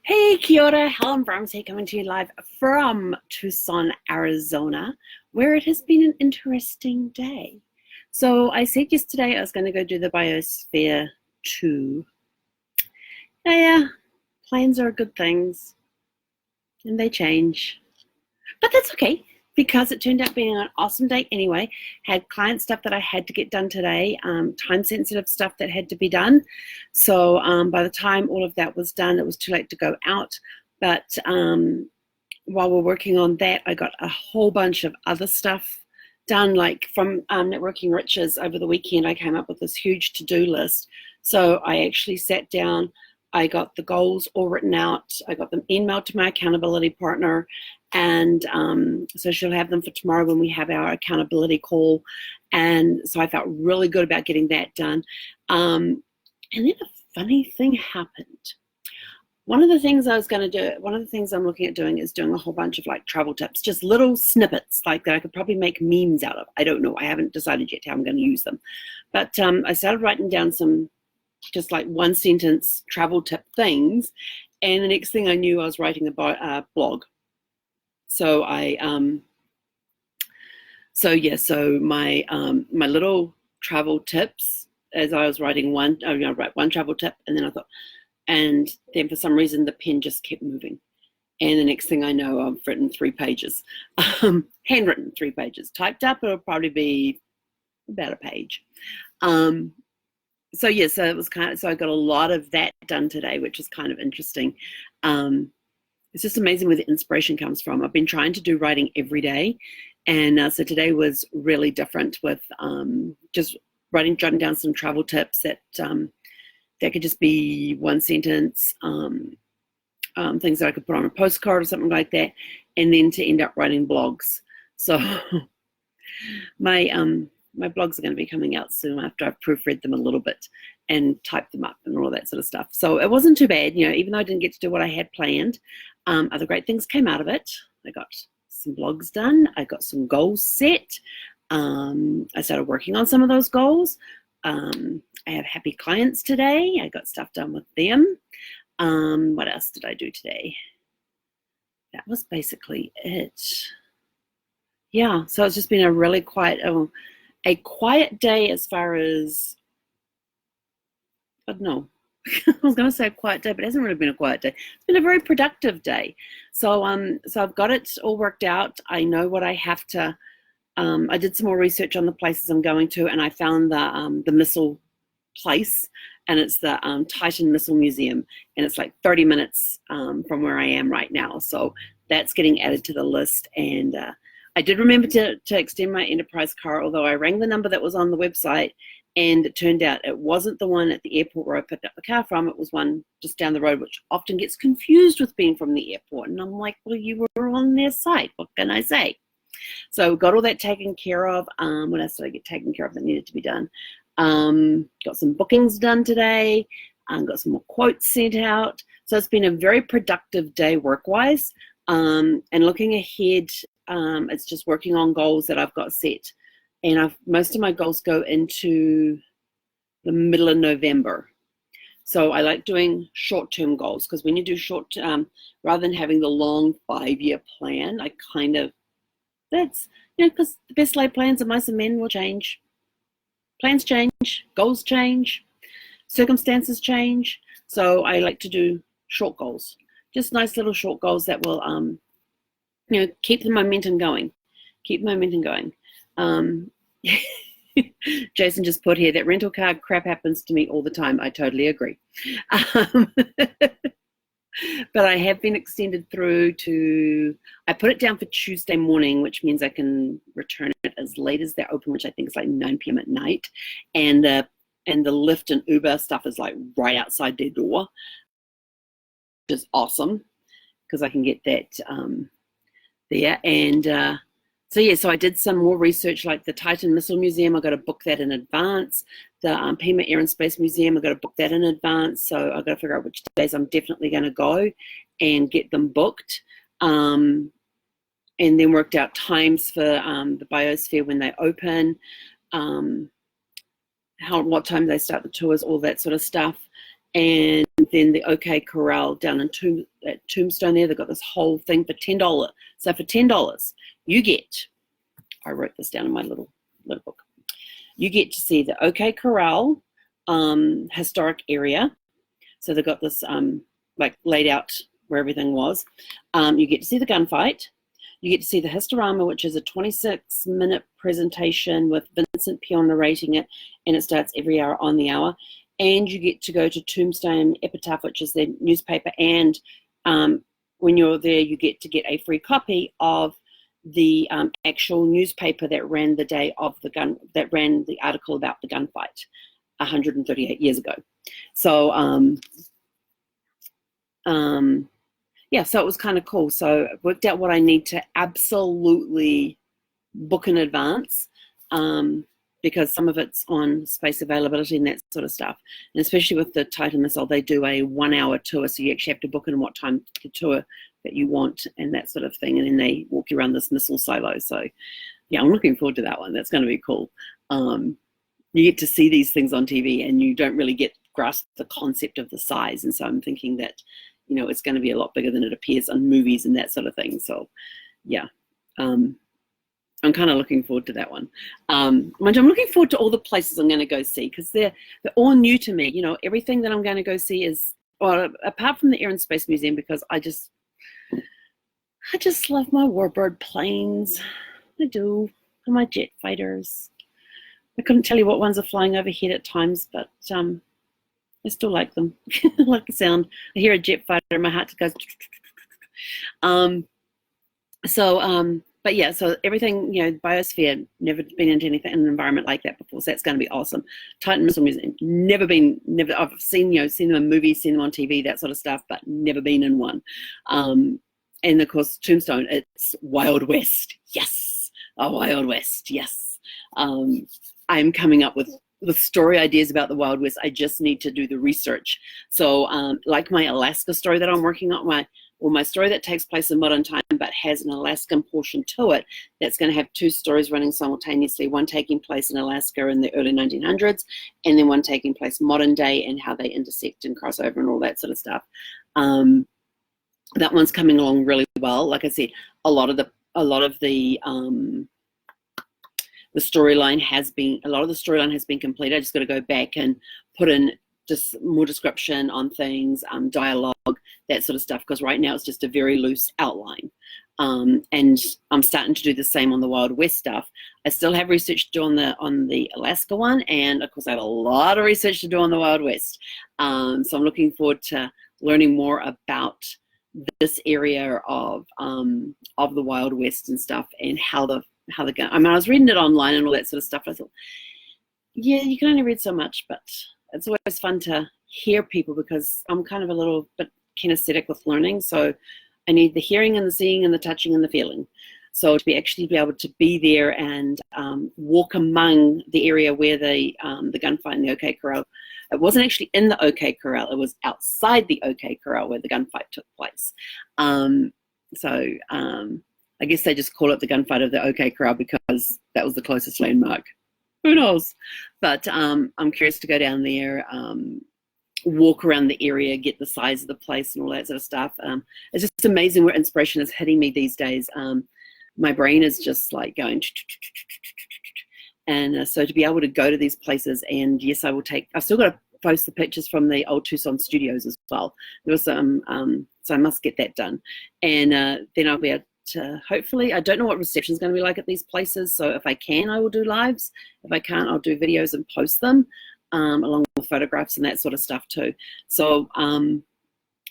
Hey, kia ora, Helen Brahms here, coming to you live from Tucson, Arizona, where it has been an interesting day. So I said yesterday I was going to go do the Biosphere 2. Yeah, plans are good things, and they change. But that's okay, because it turned out being an awesome day anyway. Had client stuff that I had to get done today, time-sensitive stuff that had to be done. So by the time all of that was done, it was too late to go out. But while we're working on that, I got a whole bunch of other stuff done, like from Networking Riches over the weekend. I came up with this huge to-do list. So I actually sat down, I got the goals all written out, I got them emailed to my accountability partner, and so she'll have them for tomorrow when we have our accountability call. And so I felt really good about getting that done. And then a funny thing happened. One of the things I was going to do, one of the things I'm looking at doing is doing a whole bunch of like travel tips, just little snippets like that I could probably make memes out of. I don't know. I haven't decided yet how I'm going to use them. But I started writing down some just like one sentence travel tip things. And the next thing I knew, I was writing a blog. So so my little travel tips, as I was writing one, I was going to write one travel tip, and then I thought, and then for some reason the pen just kept moving. And the next thing I know, I've written 3 pages, handwritten 3 pages. Typed up, it'll probably be about a page. So it was so I got a lot of that done today, which is kind of interesting. It's just amazing where the inspiration comes from. I've been trying to do writing every day, and so today was really different with just jotting down some travel tips that could just be one sentence, things that I could put on a postcard or something like that, and then to end up writing blogs. So my blogs are going to be coming out soon after I've proofread them a little bit and typed them up and all that sort of stuff. So it wasn't too bad, even though I didn't get to do what I had planned. Other great things came out of it. I got some blogs done. I got some goals set. I started working on some of those goals. I have happy clients today. I got stuff done with them. What else did I do today? That was basically it. Yeah, so it's just been a really quiet day as far as, I don't know. I was going to say a quiet day, but it hasn't really been a quiet day. It's been a very productive day. So I've got it all worked out. I know what I have to. I did some more research on the places I'm going to, and I found the missile place, and it's the Titan Missile Museum, and it's like 30 minutes from where I am right now. So that's getting added to the list, and I did remember to extend my enterprise car, although I rang the number that was on the website, and it turned out it wasn't the one at the airport where I picked up the car from. It was one just down the road, which often gets confused with being from the airport. And I'm like, well, you were on their site. What can I say? So got all that taken care of. What else did I get taken care of that needed to be done? Got some bookings done today. Got some more quotes sent out. So it's been a very productive day work-wise. And looking ahead, it's just working on goals that I've got set. And most of my goals go into the middle of November. So I like doing short-term goals, because when you do rather than having the long 5-year plan, I kind of, that's, because the best laid plans of mice and men will change. Plans change, goals change, circumstances change. So I like to do short goals, just nice little short goals that will, keep the momentum going. Jason just put here that rental car crap happens to me all the time. I totally agree. But I have been extended through to, I put it down for Tuesday morning, which means I can return it as late as they're open, which I think is like 9 p.m. at night. And the Lyft and Uber stuff is like right outside their door, which is awesome, because I can get that there. And so I did some more research, like the Titan Missile Museum. I got to book that in advance. The Pima Air and Space Museum, I got to book that in advance. So I've got to figure out which days I'm definitely going to go and get them booked. And then worked out times for the Biosphere when they open, what time they start the tours, all that sort of stuff. And then the OK Corral down in Tombstone there, they've got this whole thing for $10. So for $10, you get, I wrote this down in my little book, you get to see the OK Corral historic area. So they've got this like laid out where everything was. You get to see the gunfight. You get to see the Historama, which is a 26-minute presentation with Vincent Peale narrating it, and it starts every hour on the hour. And you get to go to Tombstone Epitaph, which is their newspaper, and when you're there, you get to get a free copy of the actual newspaper that ran the day of the that ran the article about the gunfight 138 years ago. So yeah, so it was kind of cool. So I worked out what I need to absolutely book in advance, because some of it's on space availability and that sort of stuff. And especially with the Titan missile, they do a 1-hour tour, so you actually have to book in what time the tour that you want and that sort of thing. And then they walk you around this missile silo. So yeah, I'm looking forward to that one. That's going to be cool. You get to see these things on TV and you don't really grasp the concept of the size. And so I'm thinking that, you know, it's going to be a lot bigger than it appears on movies and that sort of thing. So yeah, I'm kind of looking forward to that one. I'm looking forward to all the places I'm going to go see, because they're all new to me. You know, everything that I'm going to go see is, well, apart from the Air and Space Museum, because I just love my warbird planes. I do. And my jet fighters. I couldn't tell you what ones are flying overhead at times, but I still like them. I like the sound. I hear a jet fighter and my heart goes. But yeah, so everything, you know, biosphere, never been into anything in an environment like that before, so that's going to be awesome. Titan Missile Museum, I've seen them in movies, seen them on TV, that sort of stuff, but never been in one. And of course, Tombstone, it's Wild West. Yes, a Wild West, yes. I'm coming up with story ideas about the Wild West. I just need to do the research. So like my Alaska story that I'm working on, my story that takes place in modern time but has an Alaskan portion to it, that's going to have two stories running simultaneously, one taking place in Alaska in the early 1900s and then one taking place modern day and how they intersect and cross over and all that sort of stuff. That one's coming along really well. Like I said, a lot of the storyline has been completed. I just got to go back and put in just more description on things, dialogue, that sort of stuff, because right now it's just a very loose outline. And I'm starting to do the same on the Wild West stuff. I still have research to do on the Alaska one, and of course I have a lot of research to do on the Wild West. So I'm looking forward to learning more about this area of the Wild West and stuff, and how the gun. I mean, I was reading it online and all that sort of stuff. I thought, yeah, you can only read so much, but it's always fun to hear people, because I'm kind of a little bit kinesthetic with learning. So I need the hearing and the seeing and the touching and the feeling. So to actually be able to be there and walk among the area where the gunfight in the OK Corral. It wasn't actually in the OK Corral. It was outside the OK Corral where the gunfight took place. I guess they just call it the gunfight of the OK Corral because that was the closest landmark. Who knows? But I'm curious to go down there, walk around the area, get the size of the place and all that sort of stuff. It's just amazing where inspiration is hitting me these days. My brain is just like going, and so to be able to go to these places, and yes, I've still got to post the pictures from the old Tucson studios as well. There was some, so I must get that done, and then I'll be able to, hopefully, I don't know what reception is going to be like at these places, so if I can, I will do lives. If I can't, I'll do videos and post them, along with photographs and that sort of stuff too. So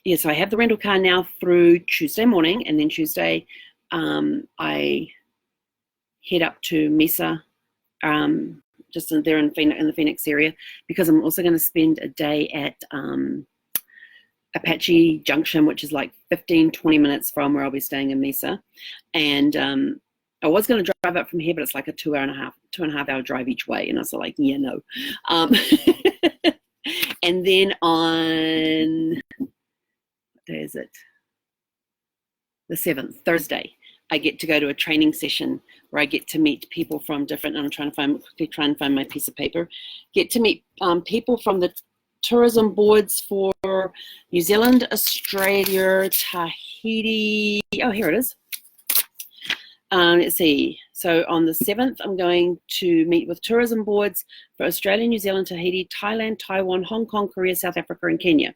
yeah, so I have the rental car now through Tuesday morning, and then Tuesday I head up to Mesa, just there in the Phoenix area, because I'm also going to spend a day at Apache Junction, which is like 15-20 minutes from where I'll be staying in Mesa. And I was going to drive up from here, but it's like a 2.5 hour drive each way, and I was like, yeah, no. And then on, what day is it? The 7th, Thursday, I get to go to a training session where I get to meet people from different, and I'm quickly trying to find my piece of paper, get to meet people from the tourism boards for New Zealand, Australia, Tahiti. Oh, here it is. Let's see. So on the 7th, I'm going to meet with tourism boards for Australia, New Zealand, Tahiti, Thailand, Taiwan, Hong Kong, Korea, South Africa, and Kenya.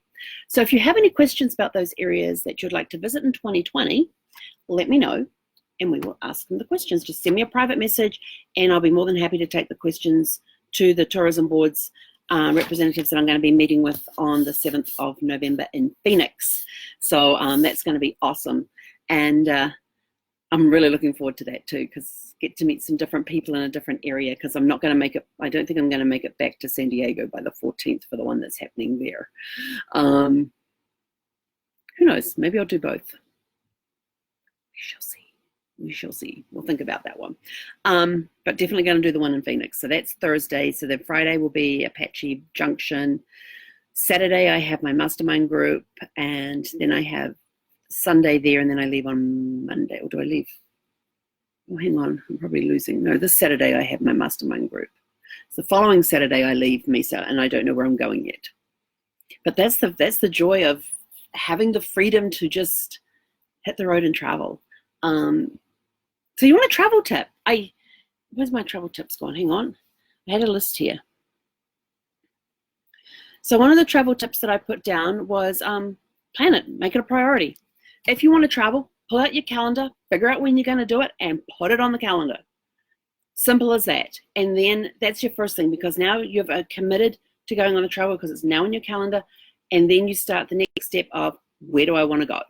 So if you have any questions about those areas that you'd like to visit in 2020, let me know and we will ask them the questions. Just send me a private message and I'll be more than happy to take the questions to the tourism boards representatives that I'm going to be meeting with on the 7th of November in Phoenix. So that's going to be awesome. And I'm really looking forward to that too, because get to meet some different people in a different area, because I'm not going to make it, I don't think I'm going to make it back to San Diego by the 14th for the one that's happening there. Who knows? Maybe I'll do both. We shall see. We shall see. We'll think about that one. But definitely going to do the one in Phoenix. So that's Thursday. So then Friday will be Apache Junction. Saturday I have my mastermind group, and then I have Sunday there, and then I leave on Monday. Or do I leave? Oh, hang on. I'm probably losing. No, this Saturday I have my mastermind group. So the following Saturday I leave Mesa, and I don't know where I'm going yet. But that's the joy of having the freedom to just hit the road and travel. So you want a travel tip? Where's my travel tips gone? Hang on. I had a list here. So one of the travel tips that I put down was plan it, make it a priority. If you want to travel, pull out your calendar, figure out when you're going to do it, and put it on the calendar. Simple as that. And then that's your first thing, because now you've committed to going on the travel because it's now in your calendar. And then you start the next step of, where do I want to go?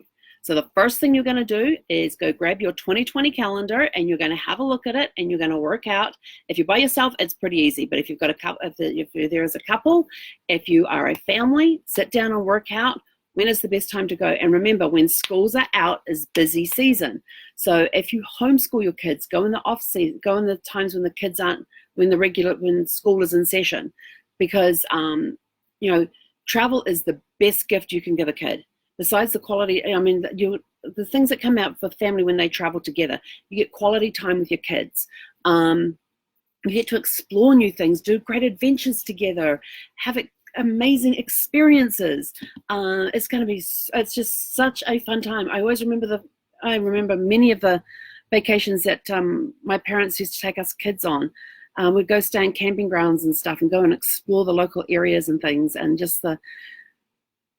So the first thing you're going to do is go grab your 2020 calendar, and you're going to have a look at it, and you're going to work out. If you're by yourself, it's pretty easy. But if you've got a couple, if there is a couple, if you are a family, sit down and work out when is the best time to go. And remember, when schools are out is busy season. So if you homeschool your kids, go in the off season, go in the times when the kids aren't, when school is in session, because travel is the best gift you can give a kid. Besides the quality, I mean, the things that come out for the family when they travel together, you get quality time with your kids. You get to explore new things, do great adventures together, have amazing experiences. It's just such a fun time. I remember many of the vacations that my parents used to take us kids on. We'd go stay in camping grounds and stuff and go and explore the local areas and things, and just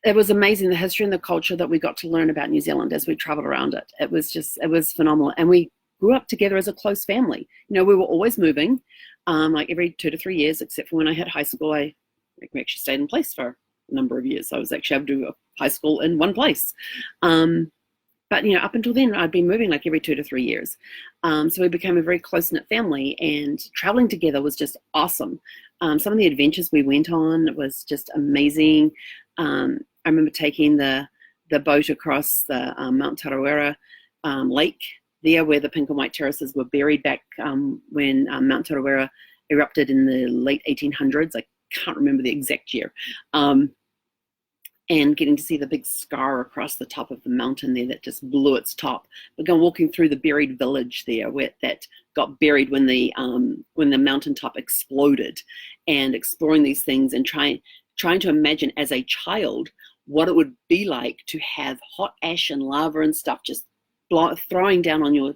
it was amazing, the history and the culture that we got to learn about New Zealand as we traveled around it. It was phenomenal. And we grew up together as a close family. We were always moving, like every 2 to 3 years, except for when I hit high school. We actually stayed in place for a number of years. So I was actually able to do high school in one place. But up until then, I'd been moving like every 2 to 3 years. So we became a very close-knit family, and traveling together was just awesome. Some of the adventures we went on was just amazing. I remember taking the boat across the Mount Tarawera lake there, where the pink and white terraces were buried back when Mount Tarawera erupted in the late 1800s. I can't remember the exact year. And getting to see the big scar across the top of the mountain there that just blew its top. But walking through the buried village there that got buried when the mountaintop exploded, and exploring these things and trying to imagine as a child what it would be like to have hot ash and lava and stuff just throwing down on your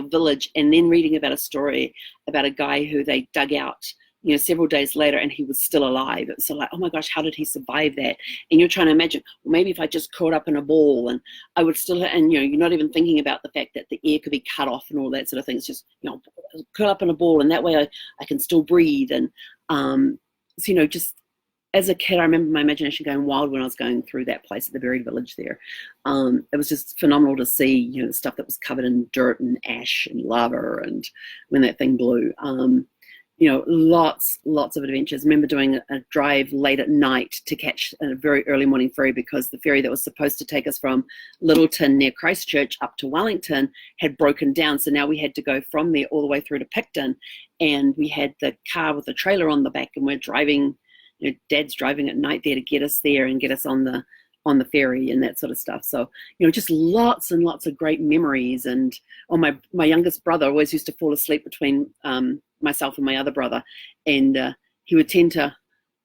village, and then reading about a story about a guy who they dug out several days later, and he was still alive. It's so like, oh my gosh, how did he survive that? And you're trying to imagine, well, maybe if I just curled up in a ball and I would still, and you're not even thinking about the fact that the air could be cut off and all that sort of thing. It's just, curl up in a ball, and that way I can still breathe. And so, just as a kid, I remember my imagination going wild when I was going through that place at the buried village there. It was just phenomenal to see, the stuff that was covered in dirt and ash and lava, and when that thing blew. Lots of adventures. I remember doing a drive late at night to catch a very early morning ferry, because the ferry that was supposed to take us from Littleton near Christchurch up to Wellington had broken down. So now we had to go from there all the way through to Picton, and we had the car with the trailer on the back, and we're driving, Dad's driving at night there to get us there and get us on the ferry and that sort of stuff. So, just lots and lots of great memories. And my youngest brother always used to fall asleep between myself and my other brother, and he would tend to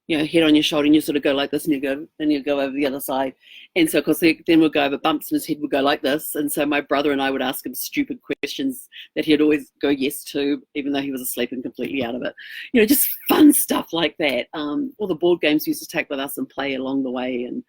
head on your shoulder, and you sort of go like this, and you go over the other side. And so, of course, then we'll go over bumps, and his head would go like this. And so my brother and I would ask him stupid questions that he'd always go yes to, even though he was asleep and completely out of it. Just fun stuff like that. All the board games we used to take with us and play along the way, and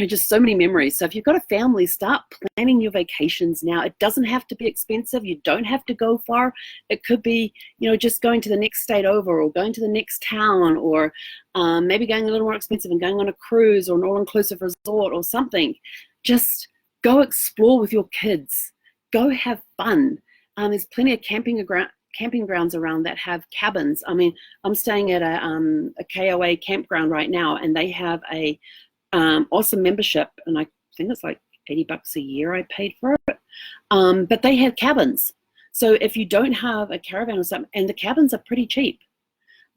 just so many memories. So if you've got a family, start planning your vacations now. It doesn't have to be expensive. You don't have to go far. It could be, just going to the next state over, or going to the next town, or maybe going a little more expensive and going on a cruise or an all-inclusive resort or something. Just go explore with your kids. Go have fun. There's plenty of camping grounds around that have cabins. I mean, I'm staying at a KOA campground right now, and they have a awesome membership, and I think it's like $80 a year I paid for it. But they have cabins. So if you don't have a caravan or something, and the cabins are pretty cheap,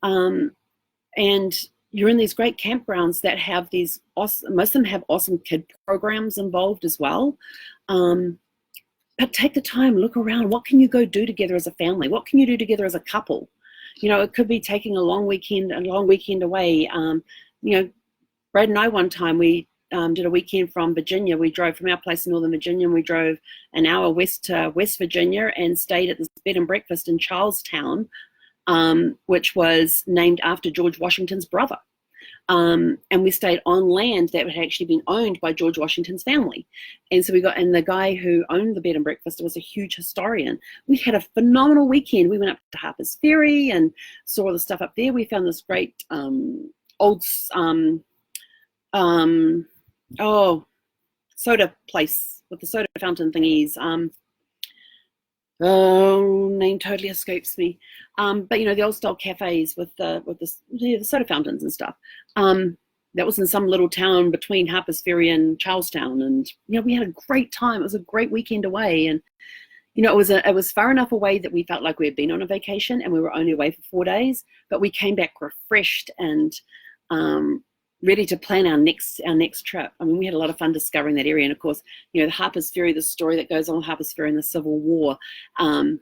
and you're in these great campgrounds that have these awesome, most of them have awesome kid programs involved as well. But take the time, look around. What can you go do together as a family? What can you do together as a couple? It could be taking a long weekend away. Brad and I, one time, we did a weekend from Virginia. We drove from our place in Northern Virginia, and we drove an hour west to West Virginia and stayed at this bed and breakfast in Charlestown, which was named after George Washington's brother. And we stayed on land that had actually been owned by George Washington's family. And so and the guy who owned the bed and breakfast was a huge historian. We had a phenomenal weekend. We went up to Harper's Ferry and saw all the stuff up there. We found this great old soda place with the soda fountain thingies. Name totally escapes me. But the old style cafes with the soda fountains and stuff. That was in some little town between Harper's Ferry and Charlestown, and we had a great time. It was a great weekend away, and it was far enough away that we felt like we had been on a vacation, and we were only away for 4 days. But we came back refreshed and ready to plan our next trip. I mean, we had a lot of fun discovering that area. And of course, the Harper's Ferry, the story that goes on Harper's Ferry in the Civil War. And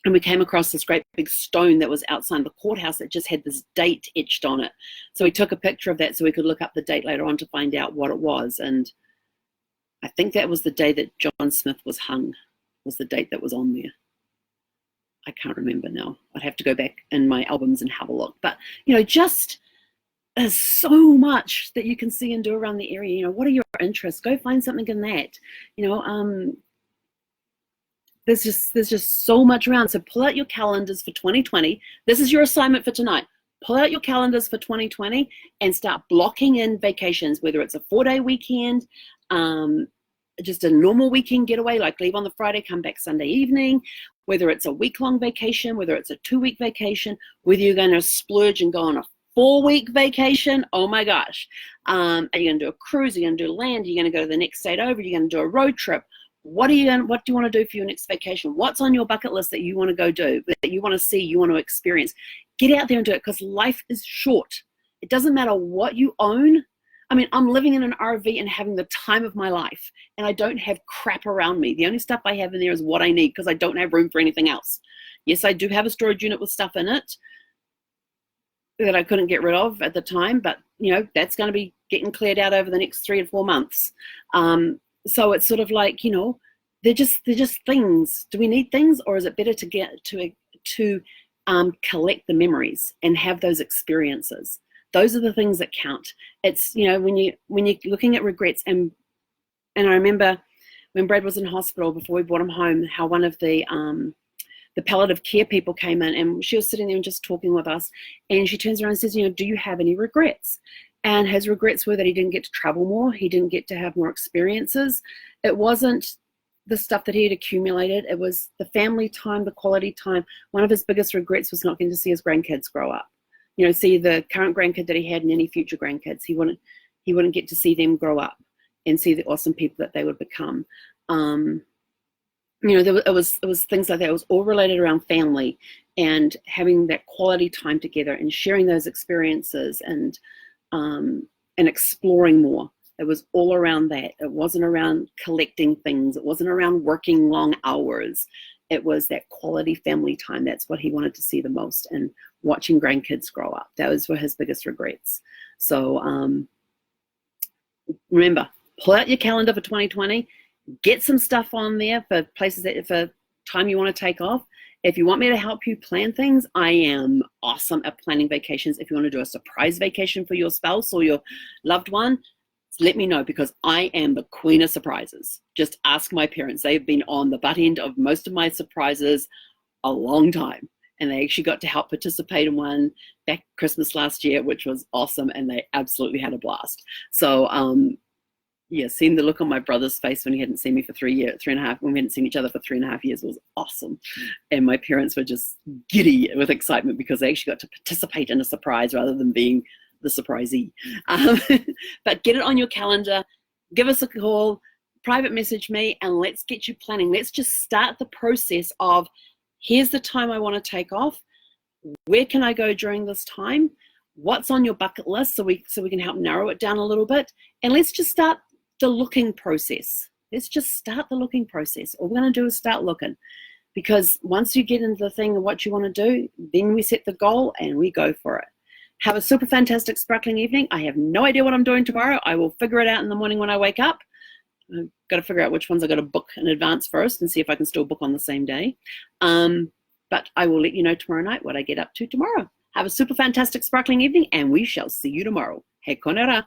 we came across this great big stone that was outside the courthouse that just had this date etched on it. So we took a picture of that so we could look up the date later on to find out what it was. And I think that was the day that John Smith was hung, was the date that was on there. I can't remember now. I'd have to go back in my albums and have a look. But, just... there's so much that you can see and do around the area. What are your interests? Go find something in that. There's just so much around. So pull out your calendars for 2020. This is your assignment for tonight. Pull out your calendars for 2020 and start blocking in vacations, whether it's a 4-day weekend, just a normal weekend getaway, like leave on the Friday, come back Sunday evening, whether it's a week-long vacation, whether it's a 2-week vacation, whether you're going to splurge and go on a 4-week vacation. Oh my gosh. Are you going to do a cruise? Are you going to do land? Are you going to go to the next state over? Are you going to do a road trip? What do you want to do for your next vacation? What's on your bucket list that you want to go do, that you want to see, you want to experience? Get out there and do it, because life is short. It doesn't matter what you own. I mean, I'm living in an RV and having the time of my life, and I don't have crap around me. The only stuff I have in there is what I need, because I don't have room for anything else. Yes, I do have a storage unit with stuff in it that I couldn't get rid of at the time, but that's going to be getting cleared out over the next 3 to 4 months. So it's sort of like, they're just things. Do we need things, or is it better to get to collect the memories and have those experiences? Those are the things that count. It's when you're looking at regrets, and I remember when Brad was in hospital before we brought him home, how one of the palliative care people came in, and she was sitting there and just talking with us, and she turns around and says, do you have any regrets? And his regrets were that he didn't get to travel more, he didn't get to have more experiences. It wasn't the stuff that he had accumulated, it was the family time, the quality time. One of his biggest regrets was not getting to see his grandkids grow up. See the current grandkid that he had and any future grandkids. He wouldn't get to see them grow up and see the awesome people that they would become. It was things like that. It was all related around family and having that quality time together and sharing those experiences and exploring more. It was all around that. It wasn't around collecting things. It wasn't around working long hours. it was that quality family time. That's what he wanted to see the most, and watching grandkids grow up. Those were his biggest regrets. So remember, pull out your calendar for 2020, get some stuff on there for places that for time you want to take off. If you want me to help you plan things, I am awesome at planning vacations. If you want to do a surprise vacation for your spouse or your loved one, let me know, because I am the queen of surprises. Just ask my parents. They've been on the butt end of most of my surprises a long time. And they actually got to help participate in one back Christmas last year, which was awesome. And they absolutely had a blast. So, yeah, seeing the look on my brother's face when he hadn't seen me for 3 years, 3.5, when we hadn't seen each other for 3.5 years was awesome. And my parents were just giddy with excitement because they actually got to participate in a surprise rather than being the surprisee. But get it on your calendar, give us a call, private message me, and let's get you planning. Let's just start the process of, here's the time I want to take off. Where can I go during this time? What's on your bucket list so we can help narrow it down a little bit. And let's just start the looking process. Let's just start the looking process. All we're going to do is start looking, because once you get into the thing of what you want to do, then we set the goal and we go for it. Have a super fantastic sparkling evening. I have no idea what I'm doing tomorrow. I will figure it out in the morning when I wake up. I've got to figure out which ones I've got to book in advance first and see if I can still book on the same day. But I will let you know tomorrow night what I get up to tomorrow. Have a super fantastic sparkling evening, and we shall see you tomorrow. He konera.